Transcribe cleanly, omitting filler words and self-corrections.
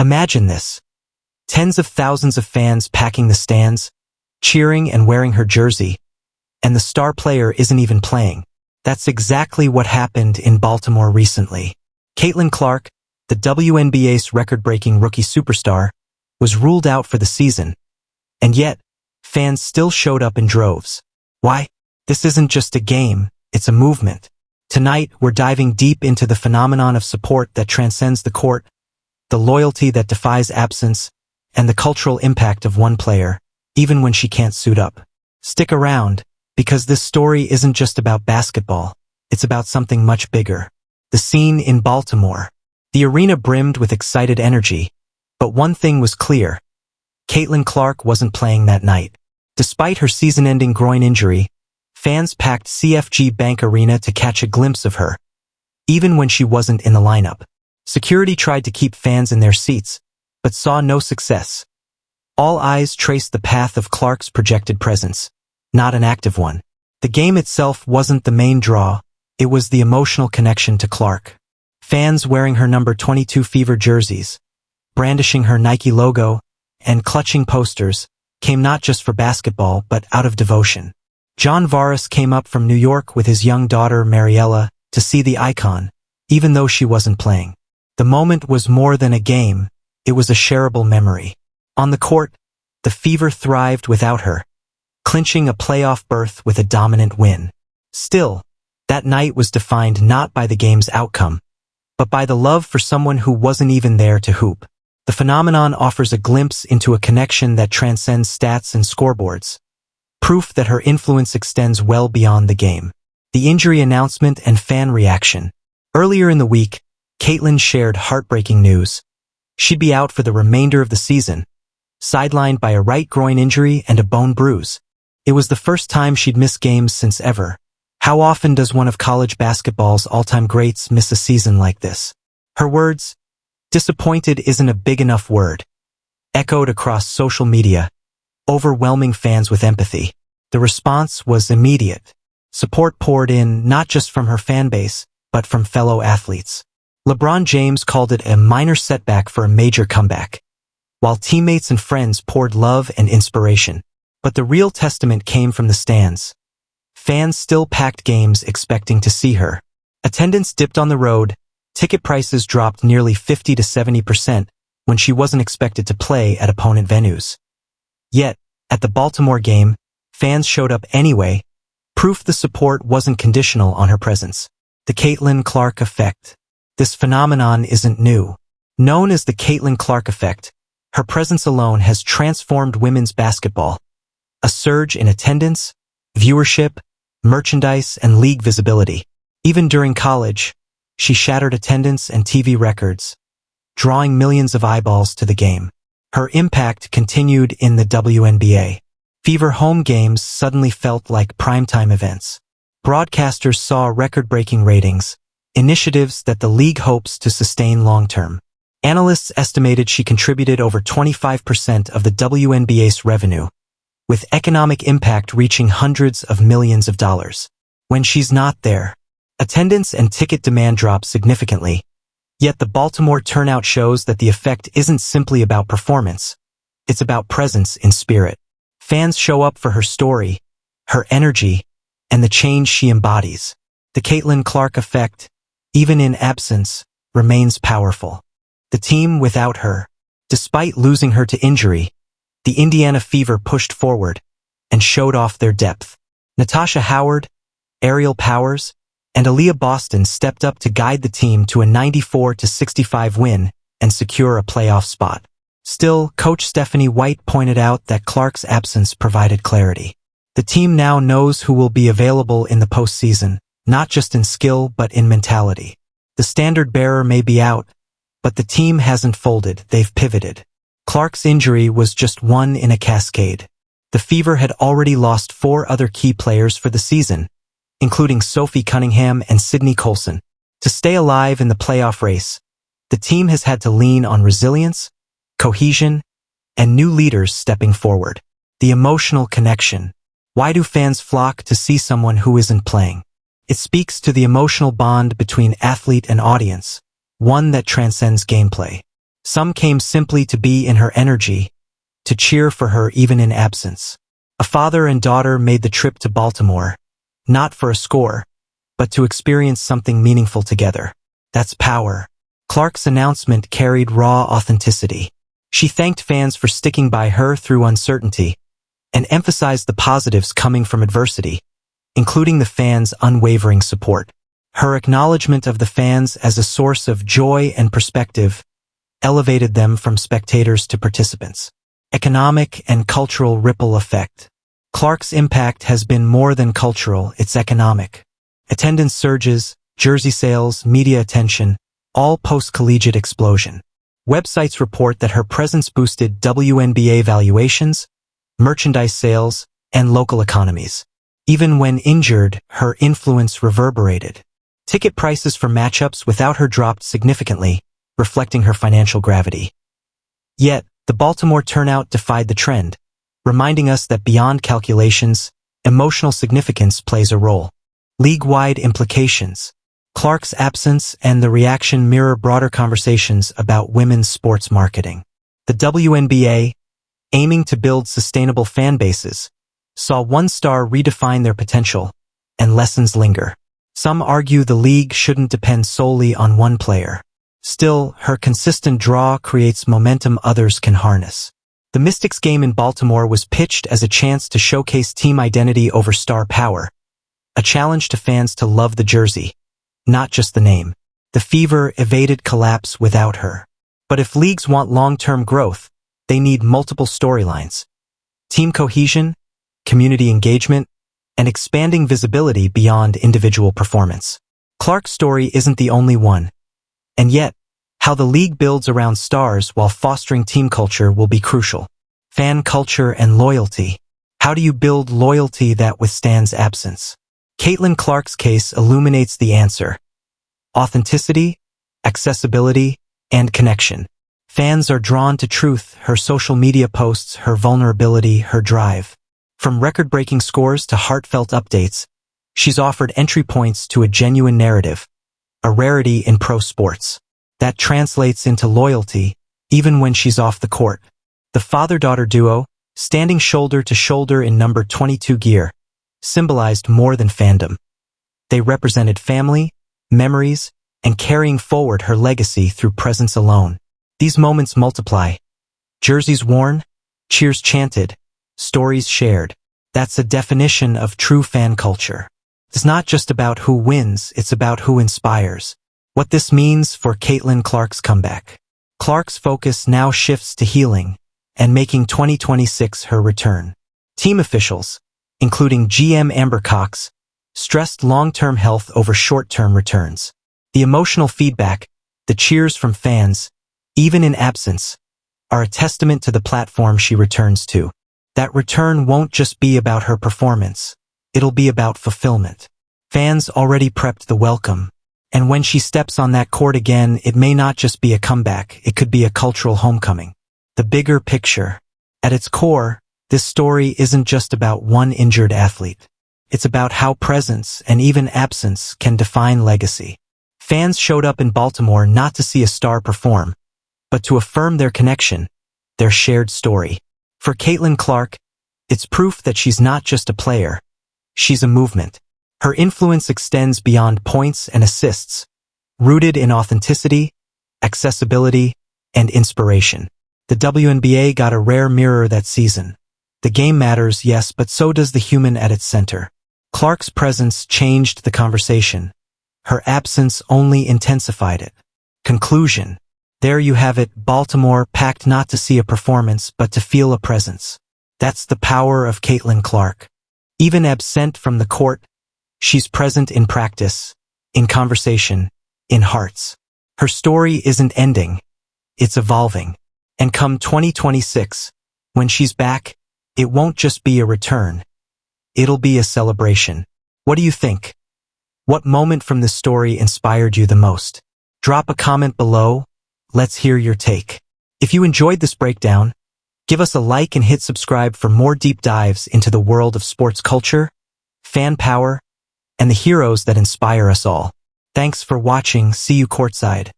Imagine this. Tens of thousands of fans packing the stands, cheering and wearing her jersey, and the star player isn't even playing. That's exactly what happened in Baltimore recently. Caitlin Clark, the WNBA's record-breaking rookie superstar, was ruled out for the season, and yet, fans still showed up in droves. Why? This isn't just a game, it's a movement. Tonight, we're diving deep into the phenomenon of support that transcends the court, the loyalty that defies absence, and the cultural impact of one player, even when she can't suit up. Stick around, because this story isn't just about basketball, it's about something much bigger. The scene in Baltimore. The arena brimmed with excited energy, but one thing was clear. Caitlin Clark wasn't playing that night. Despite her season-ending groin injury, fans packed CFG Bank Arena to catch a glimpse of her, even when she wasn't in the lineup. Security tried to keep fans in their seats, but saw no success. All eyes traced the path of Clark's projected presence, not an active one. The game itself wasn't the main draw, it was the emotional connection to Clark. Fans wearing her number 22 Fever jerseys, brandishing her Nike logo, and clutching posters, came not just for basketball but out of devotion. John Varas came up from New York with his young daughter Mariella to see the icon, even though she wasn't playing. The moment was more than a game, it was a shareable memory. On the court, the Fever thrived without her, clinching a playoff berth with a dominant win. Still, that night was defined not by the game's outcome, but by the love for someone who wasn't even there to hoop. The phenomenon offers a glimpse into a connection that transcends stats and scoreboards, proof that her influence extends well beyond the game. The injury announcement and fan reaction. Earlier in the week, Caitlin shared heartbreaking news. She'd be out for the remainder of the season, sidelined by a right groin injury and a bone bruise. It was the first time she'd missed games since ever. How often does one of college basketball's all-time greats miss a season like this? Her words, "Disappointed isn't a big enough word," echoed across social media, overwhelming fans with empathy. The response was immediate. Support poured in not just from her fan base, but from fellow athletes. LeBron James called it a minor setback for a major comeback, while teammates and friends poured love and inspiration. But the real testament came from the stands. Fans still packed games expecting to see her. Attendance dipped on the road, ticket prices dropped nearly 50 to 70% when she wasn't expected to play at opponent venues. Yet, at the Baltimore game, fans showed up anyway, proof the support wasn't conditional on her presence. The Caitlin Clark effect. This phenomenon isn't new. Known as the Caitlin Clark effect, her presence alone has transformed women's basketball. A surge in attendance, viewership, merchandise, and league visibility. Even during college, she shattered attendance and TV records, drawing millions of eyeballs to the game. Her impact continued in the WNBA. Fever home games suddenly felt like primetime events. Broadcasters saw record-breaking ratings, initiatives that the league hopes to sustain long-term. Analysts estimated she contributed over 25% of the WNBA's revenue, with economic impact reaching hundreds of millions of dollars. When she's not there, attendance and ticket demand drop significantly. Yet the Baltimore turnout shows that the effect isn't simply about performance. It's about presence in spirit. Fans show up for her story, her energy, and the change she embodies. The Caitlin Clark effect, even in absence, remains powerful. The team without her. Despite losing her to injury, the Indiana Fever pushed forward and showed off their depth. Natasha Howard, Ariel Powers, and Aaliyah Boston stepped up to guide the team to a 94-65 win and secure a playoff spot. Still, Coach Stephanie White pointed out that Clark's absence provided clarity. The team now knows who will be available in the postseason, not just in skill but in mentality. The standard bearer may be out, but the team hasn't folded, they've pivoted. Clark's injury was just one in a cascade. The Fever had already lost 4 other key players for the season, including Sophie Cunningham and Sydney Colson. To stay alive in the playoff race, the team has had to lean on resilience, cohesion, and new leaders stepping forward. The emotional connection. Why do fans flock to see someone who isn't playing? It speaks to the emotional bond between athlete and audience, one that transcends gameplay. Some came simply to be in her energy, to cheer for her even in absence. A father and daughter made the trip to Baltimore, not for a score, but to experience something meaningful together. That's power. Clark's announcement carried raw authenticity. She thanked fans for sticking by her through uncertainty and emphasized the positives coming from adversity, including the fans' unwavering support. Her acknowledgement of the fans as a source of joy and perspective elevated them from spectators to participants. Economic and cultural ripple effect. Clark's impact has been more than cultural, it's economic. Attendance surges, jersey sales, media attention, all post-collegiate explosion. Websites report that her presence boosted WNBA valuations, merchandise sales, and local economies. Even when injured, her influence reverberated. Ticket prices for matchups without her dropped significantly, reflecting her financial gravity. Yet, the Baltimore turnout defied the trend, reminding us that beyond calculations, emotional significance plays a role. League-wide implications. Clark's absence and the reaction mirror broader conversations about women's sports marketing. The WNBA, aiming to build sustainable fan bases, saw one star redefine their potential, and lessons linger. Some argue the league shouldn't depend solely on one player. Still, her consistent draw creates momentum others can harness. The Mystics game in Baltimore was pitched as a chance to showcase team identity over star power, a challenge to fans to love the jersey, not just the name. The Fever evaded collapse without her. But if leagues want long-term growth, they need multiple storylines. Team cohesion, community engagement, and expanding visibility beyond individual performance. Clark's story isn't the only one. And yet, how the league builds around stars while fostering team culture will be crucial. Fan culture and loyalty. How do you build loyalty that withstands absence? Caitlin Clark's case illuminates the answer. Authenticity, accessibility, and connection. Fans are drawn to truth, her social media posts, her vulnerability, her drive. From record-breaking scores to heartfelt updates, she's offered entry points to a genuine narrative, a rarity in pro sports. That translates into loyalty, even when she's off the court. The father-daughter duo, standing shoulder to shoulder in number 22 gear, symbolized more than fandom. They represented family, memories, and carrying forward her legacy through presence alone. These moments multiply. Jerseys worn, cheers chanted, stories shared. That's a definition of true fan culture. It's not just about who wins, it's about who inspires. What this means for Caitlin Clark's comeback. Clark's focus now shifts to healing and making 2026 her return. Team officials, including GM Amber Cox, stressed long-term health over short-term returns. The emotional feedback, the cheers from fans, even in absence, are a testament to the platform she returns to. That return won't just be about her performance, it'll be about fulfillment. Fans already prepped the welcome. And when she steps on that court again, it may not just be a comeback, it could be a cultural homecoming. The bigger picture. At its core, this story isn't just about one injured athlete. It's about how presence and even absence can define legacy. Fans showed up in Baltimore not to see a star perform, but to affirm their connection, their shared story. For Caitlin Clark, it's proof that she's not just a player, she's a movement. Her influence extends beyond points and assists, rooted in authenticity, accessibility, and inspiration. The WNBA got a rare mirror that season. The game matters, yes, but so does the human at its center. Clark's presence changed the conversation. Her absence only intensified it. Conclusion. There you have it, Baltimore packed not to see a performance, but to feel a presence. That's the power of Caitlin Clark. Even absent from the court, she's present in practice, in conversation, in hearts. Her story isn't ending, it's evolving. And come 2026, when she's back, it won't just be a return. It'll be a celebration. What do you think? What moment from this story inspired you the most? Drop a comment below. Let's hear your take. If you enjoyed this breakdown, give us a like and hit subscribe for more deep dives into the world of sports culture, fan power, and the heroes that inspire us all. Thanks for watching. See you courtside.